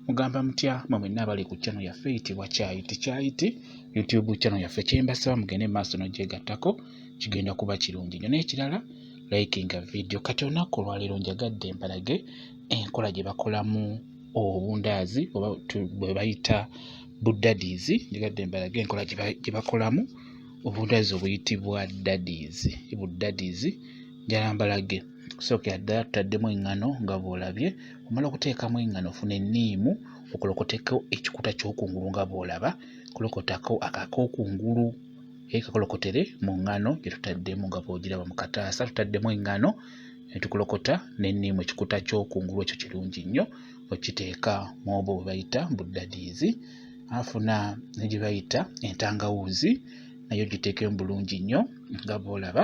Mugamba mutya mwenna abali ku channel yaffe eyitibwa Kyayiti YouTube channel yaffe. Kyembasaba mugende maaso n'ogyegattako kigenda kuba kirungi nnyo. N'ekirala likinga video. Kati olunaku olwaleero njagadde mbalage enkola gye bakolamu obundaazi oba bwe bayita Daddies. Njagadde mbalage enkola gye bakolamu obundaazi obuyitibwa Daddies. Njala mbalage kusookera ddala tutaddemu eŋŋano nga bw'olabye. Omala okuteekamu eŋŋano ofuna enniimu okolokoteko ekikuta ky'okungulu nga bw'olaba. Kolokotako akakokungulu kakolokotere mu ŋŋano gye tutaddemu nga bw'ogiraba mu kataasa. Tutaddemu eŋŋano ne tukolokota n'enniimu ekikuta ky'okungulu ekyo kirungi nnyo. Okiteeka mu obwo bwe bayita Daddies. Afuna ne gye bayita entangawuuzi nayo giteekemu bulungi nnyo nga bw'olaba.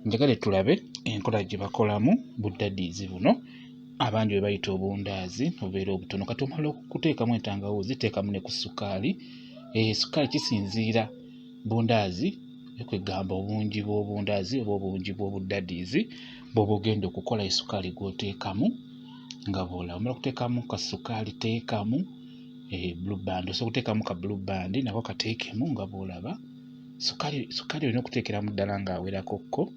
Njagala tulabe enkola gye bakolamu Daddies buno abandi bwe bayita obundaazi obubeera obutono. Kati omala okuteekamu entangawuuzi teekamu ne ku ssukaali. Ssukaali kisinziira bundaazi kwegamba obungi bw'obundaazi oba obungi bw'Obudaddies bw'oba ogenda okukola essukaali gw'oteekamu nga bw'olaba. Omala okuteekamu ka ssukaali teekamu blue band. Osobola okuteekamu ka blue band nako kateekemu nga bw'olaba. Ssukaali olina okuteekeramu ddala ng'awerakokko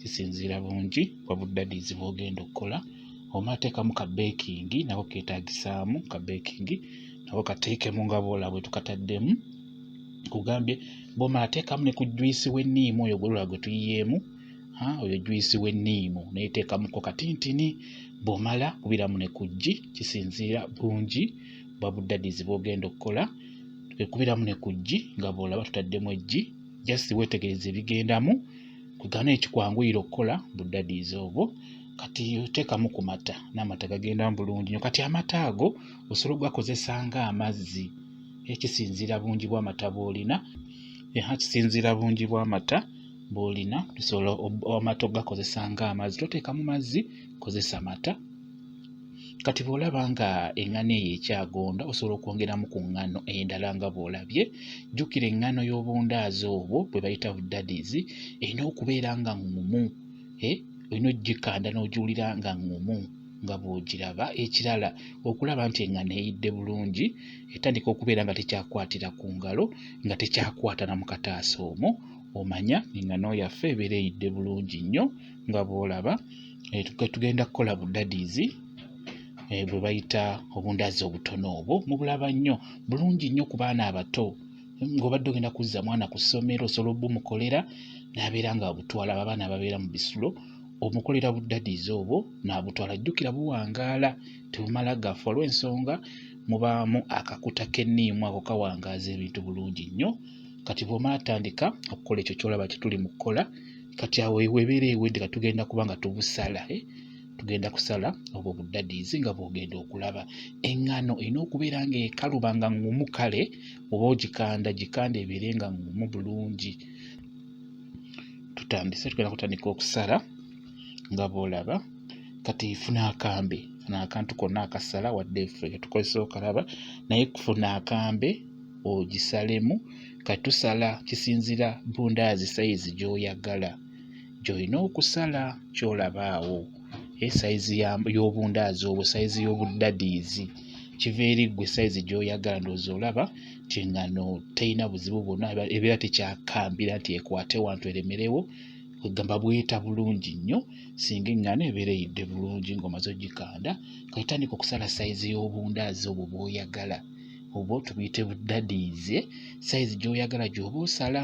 kisinziira bungi bwa Budaddies bw'ogenda okukola. Omala teekamu ka baking nako keetaagisaamu ka baking nako kateekemu nga bw'olaba bwe tukataddemu. Kugambye bw'omala teekamu ne ku juyisi w'enniimu oyo gw'olaba gwe tuyiyeemu oyo juyisi w'enniimu naye teekamuko katintini. Bw'omala kubiramu ne ku ggi kisinziira bungi bwa Budaddies bw'ogenda okukola. Kubiramu ne ku ggi nga bw'olaba tutaddemu eggi just weetegereze ebigendamu kugana ekikwanguyira okukola Budaddies obwo. Kati oteekamu ku mata n'amata gagenda bulungi nnyo. Kati amata ago osobola okugakozesa ng'amazzi ekisinziira bungi bw'amata bw'olina. Kisinziira bungi bw'amata bw'olina. Osobola amata okugakozesa ng'amazzi toteekamu mazzi, kozesa mata. Kati bw'olaba nga eŋŋano eyo ekyagonda osobola okwongeramu ku ŋŋano endala nga bw'olabye. Jjukira eŋŋano y'obundaazi obwo bwe bayita Budaddies erina okubeera nga ŋŋumu. Olina ogikanda n'ogiwulira nga ŋŋumu nga bw'ogiraba. Ekirala okulaba nti eŋŋano eyidde bulungi etandika okubeera nga tekyakwatira ku ngalo nga tekyakwata na mu kataasa omwo omanya eŋŋano yaffe ebeera eyidde bulungi nnyo nga bw'olaba. Tugenda kukola Budaddies bwe bayita obundaazi obutono obwo. Mubulaba nnyo bulungi nnyo ku baana abato. Ng'obadde ogenda kuzza mwana ku ssomero osobola obumukolera n'abeera nga abutwala abaana ababeera mu bisulo omukolera Budaddies obwo n'abutwala. Jjukira buwangaala tebumala gafa olw'ensonga mubaamu akakuta k'enniimu ako kawangaaza ebintu bulungi nnyo. Kati bw'omala tandika okukola ekyo ky'olaba kye tuli mu kukola kati awo weebeera ewedde nga tugenda kuba nga tubusala. Tugenda kusala obwo Budaddies nga bw'ogenda okulaba. Eŋŋano erina okubeera ng'ekaluba nga ŋŋumu kale oba ogikanda gikanda ebeere nga ŋŋumu bulungi. Tugenda kutandika okusala nga bw'olaba. Kati funa akambe, funa akantu konna akasala wadde ffe tukozesa okalaba naye kufuna akambe ogisalemu. Kati tusala kisinziira bundaazi sayizi gy'oyagala gy'olina okusala ky'olaba awo. Sayizi y'obundaazi obwo sayizi y'Obudaddies kiva eri ggwe sayizi gy'oyagala ndowooza olaba nti eŋŋano terina buzibu bwonna ebeera tekyakambira nti ekwate wantu eremerewo. Kwegamba bweta bulungi nnyo singa eŋŋano ebeera eyidde bulungi ng'omaze ogikanda. Kati tandika okusala sayizi y'obundaazi obwo bw'oyagala. Obwo tubuyite Budaddies sayizi gy'oyagala gy'oba osala.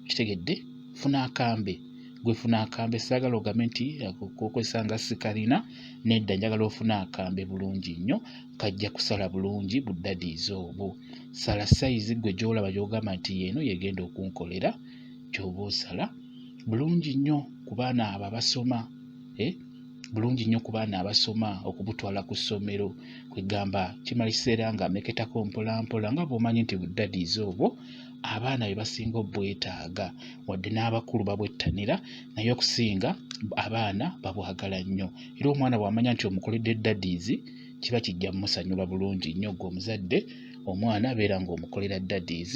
Kitegedde? Funa akambe. Gwe funa akambe saagala ogambe nti okozesa nga sikalina nedda njagala ofuna akambe bulungi nnyo kajja kusala bulungi Budaddies obwo. Sala sayizi gwe gy'olaba gy'ogamba nti yeeno yegenda okunkolera gy'oba osala. Bulungi nnyo ku baana abo abasoma. Bulungi nnyo ku baana abasoma okubutwala ku ssomero. Kwegamba kimala kiseera nga ameketako mpolampola nga bw'omanyi nti Budaddies obwo abaana be basinga obwetaaga wadde n'abakulu babwettanira naye okusinga abaana babwagala nnyo. Era omwana bw'amanya nti omukoledde Daddies kiba kijja mmusanyula bulungi nnyo. Gwe omuzadde omwana abeera ng'omukolera Daddies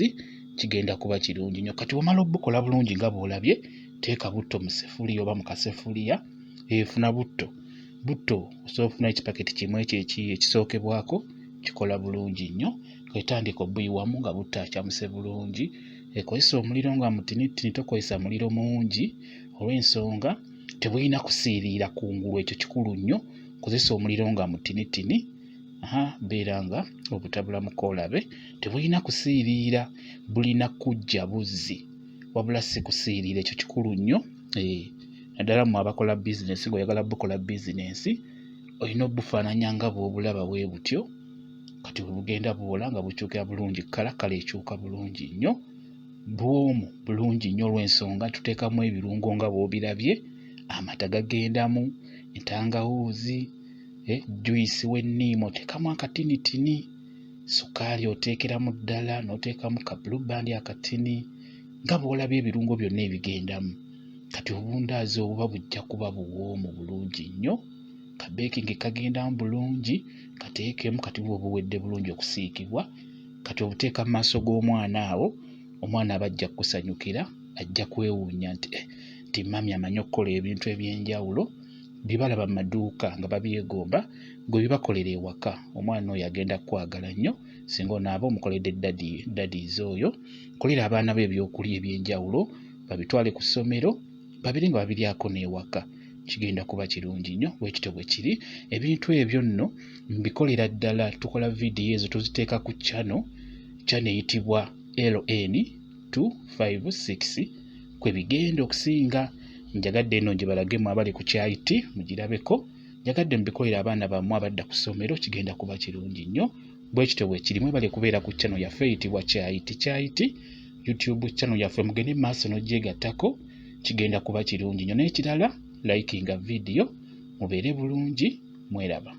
kigenda kuba kirungi nnyo. Kati wamala obukola bulungi nga bw'olabye teeka butto mu sefuliya oba mu kasefuliya. Funa butto osobola okufuna ekipaketi kimu ekyo ekisookebwako kikola bulungi nnyo. Kwetandika obuyiwamu nga butakyamuse bulungi. Ekozesa omuliro nga mutinitini, tokozesa muliro mungi olw'ensonga tebulina kusiirira kungulu, ekyo kikulu nnyo. Kozesa omuliro nga mutinitini. Beera nga obutabula mukoolabe tebulina kusiirira, bulina kujja buzzi wabula si kusiirira, ekyo kikulu nnyo. Naddala mmwe abakola bizinensi, ng'oyagala bukola bizinensi olina obufaananya nga bw'obulaba bwe butyo. Kati bugenda buwola nga bukyukira bulungi, kala ekyuka bulungi nnyo, bwomu bulungi nnyo olw'ensonga tuteekamu ebirungo nga bw'obirabye, amata gagendamu, entangawuuzi, juyisi w'enniimu oteekamu akatinitini, sukaali oteekeramu ddala, n'oteekamu ka blueband akatini, nga bw'olabye ebirungo byonna ebigendamu. Kati obundaazi obuba bujja kuba buwoomu bulungi nnyo, ka baking kagendamu bulungi, kateekemu kati buba buwedde bulungi okusiikibwa. Kati obuteeka mu maaso g'omwana awo, omwana aba ajja kusanyukira, ajja kwewuunya nti mami amanyi okukola ebintu eby'enjawulo bye balaba mu maduuka nga babyegomba, gwe bibakolera ewaka. Omwana oyo agenda kwagala nnyo singa onaaba omukoledde daddies oyo. Kolera abaana be ebyokulya eby'enjawulo, babitwale ku ssomero, babiri nga babiryako n'ewaka. Kigenda kuba kirungi nnyo, bwekityo bwe kiri. Ebintu ebyo nno mbikolera ddala, tukola vidiyo ezo tuziteeka ku channel eyitibwa LN256 kwe bigenda okusinga. Njagadde eno gye balagemu abali ku kyayiti mugirabeko. Njagadde mubikolera abaana bammwe abadda ku ssomero, kigenda kuba kirungi nnyo. Bwekityo bwe kiri, mwebale kubeera ku channel yaffe eyitibwa Kyayiti YouTube channel yaffe, mugende mu maaso n'ogyegattako, kigenda kuba kirungi nnyo. N'ekirala, likinga vidiyo, mubeere bulungi, mweraba.